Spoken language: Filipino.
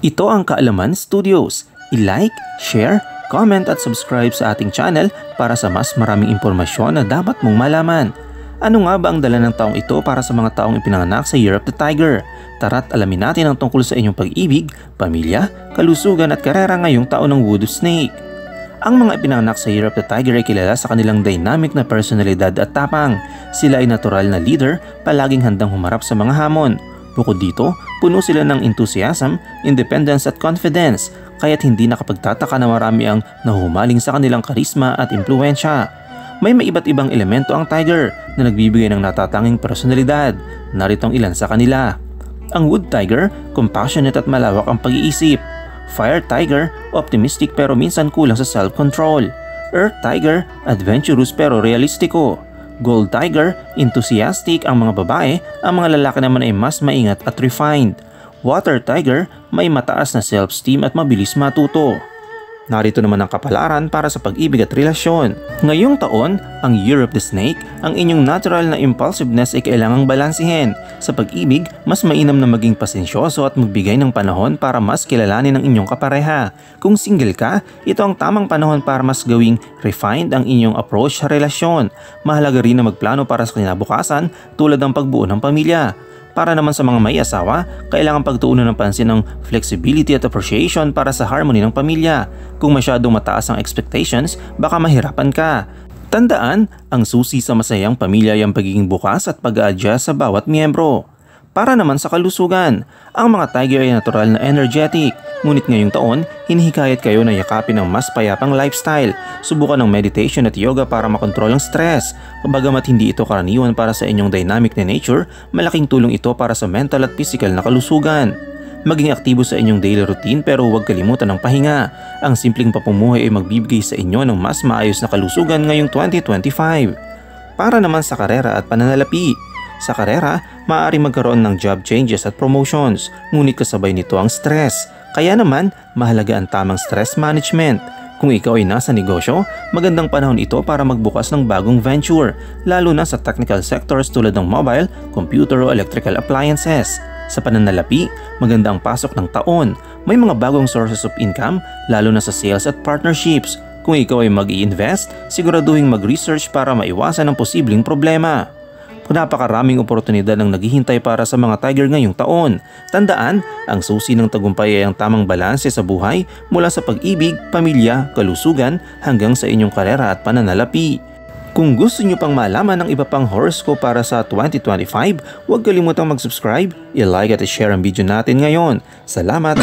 Ito ang Kaalaman Studios. I-like, share, comment at subscribe sa ating channel para sa mas maraming impormasyon na dapat mong malaman. Ano nga ba ang dala ng taong ito para sa mga taong ipinanganak sa Year of the Tiger? Tara't alamin natin ang tungkol sa inyong pag-ibig, pamilya, kalusugan at karera ngayong taon ng Voodoo Snake. Ang mga ipinanganak sa Year of the Tiger ay kilala sa kanilang dynamic na personalidad at tapang. Sila ay natural na leader, palaging handang humarap sa mga hamon. Bukod dito, puno sila ng enthusiasm, independence at confidence, kaya't hindi nakapagtataka na marami ang nahuhumaling sa kanilang karisma at impluensya. May iba't ibang elemento ang Tiger na nagbibigay ng natatanging personalidad. Narito ang ilan sa kanila. Ang Wood Tiger, compassionate at malawak ang pag-iisip. Fire Tiger, optimistic pero minsan kulang sa self-control. Earth Tiger, adventurous pero realistiko. Gold Tiger, enthusiastic ang mga babae, ang mga lalaki naman ay mas maingat at refined. Water Tiger, may mataas na self-esteem at mabilis matuto. Narito naman ang kapalaran para sa pag-ibig at relasyon. Ngayong taon, ang Year of the Snake, ang inyong natural na impulsiveness ay kailangang balansihin. Sa pag-ibig, mas mainam na maging pasensyoso at magbigay ng panahon para mas kilalanin ang inyong kapareha. Kung single ka, ito ang tamang panahon para mas gawing refined ang inyong approach sa relasyon. Mahalaga rin na magplano para sa kinabukasan tulad ng pagbuo ng pamilya. Para naman sa mga may asawa, kailangan pagtuunan ng pansin ng flexibility at appreciation para sa harmony ng pamilya. Kung masyadong mataas ang expectations, baka mahirapan ka. Tandaan, ang susi sa masayang pamilya ay ang pagiging bukas at pag-a-adjust sa bawat miyembro. Para naman sa kalusugan, ang mga Tiger ay natural na energetic. Ngunit ngayong taon, hinihikayat kayo na yakapin ang mas payapang lifestyle. Subukan ng meditation at yoga para makontrol ang stress. Bagamat hindi ito karaniwan para sa inyong dynamic na nature, malaking tulong ito para sa mental at physical na kalusugan. Maging aktibo sa inyong daily routine pero huwag kalimutan ng pahinga. Ang simpleng papumuhay ay magbibigay sa inyo ng mas maayos na kalusugan ngayong 2025. Para naman sa karera at pananalapi. Sa karera, maaari magkaroon ng job changes at promotions, ngunit kasabay nito ang stress. Kaya naman, mahalaga ang tamang stress management. Kung ikaw ay nasa negosyo, magandang panahon ito para magbukas ng bagong venture, lalo na sa technical sectors tulad ng mobile, computer o electrical appliances. Sa pananalapi, maganda ang pasok ng taon. May mga bagong sources of income, lalo na sa sales at partnerships. Kung ikaw ay mag-i-invest, siguraduhin mag-research para maiwasan ang posibleng problema. Napakaraming oportunidad ang naghihintay para sa mga Tiger ngayong taon. Tandaan, ang susi ng tagumpay ay ang tamang balanse sa buhay mula sa pag-ibig, pamilya, kalusugan hanggang sa inyong karera at pananalapi. Kung gusto nyo pang malaman ng iba pang horoscope para sa 2025, huwag kalimutang mag-subscribe, i-like at i-share ang video natin ngayon. Salamat!